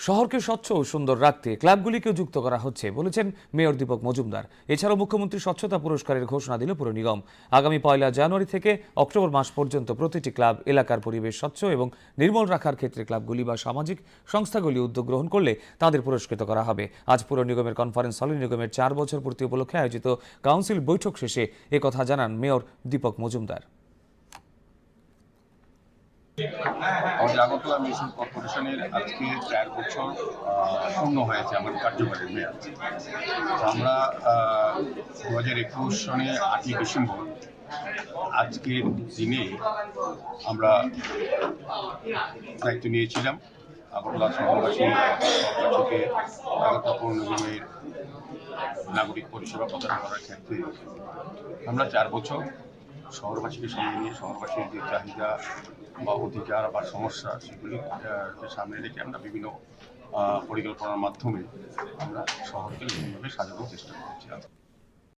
শহরকে স্বচ্ছ ও সুন্দর রাখতে ক্লাবগুলিকেও যুক্ত করা হচ্ছে বলেছেন মেয়র দীপক মজুমদার। এছাড়াও মুখ্যমন্ত্রী স্বচ্ছতা পুরস্কারের ঘোষণা দিল পুর নিগম। আগামী 1 জানুয়ারি থেকে অক্টোবর মাস পর্যন্ত প্রতিটি ক্লাব এলাকার পরিবেশ স্বচ্ছ এবং নির্মল রাখার ক্ষেত্রে ক্লাবগুলি বা সামাজিক সংস্থাগুলি উদ্যোগ গ্রহণ করলে তাদের পুরস্কৃত করা হবে। আজ পুর নিগমের কনফারেন্স হলে নিগমের 4 বছর পূর্তি উপলক্ষে আয়োজিত কাউন্সিল বৈঠক শেষে একথা জানান মেয়র দীপক মজুমদার। আমাদের আগরতলা মিউনিসিপাল কর্পোরেশনের আজকে 4 বছর পূর্ণ হয়েছে আমাদের কার্যকরের মেয়াদ। আমরা 2021 সনে 8ই ডিসেম্বর আজকের দিনে আমরা দায়িত্ব নিয়েছিলাম আগরতলা শহরবাসীকে আগরতলা পৌর নিগমের নাগরিক পরিষেবা প্রদান করার ক্ষেত্রে। আমরা 4 বছর শহরবাসীকে সঙ্গে নিয়ে শহরবাসীর যে চাহিদা বা অধিকার বা সমস্যা সেগুলি সামনে রেখে আমরা বিভিন্ন পরিকল্পনার মাধ্যমে আমরা শহরকে বিভিন্নভাবে সাজানোর চেষ্টা করেছি।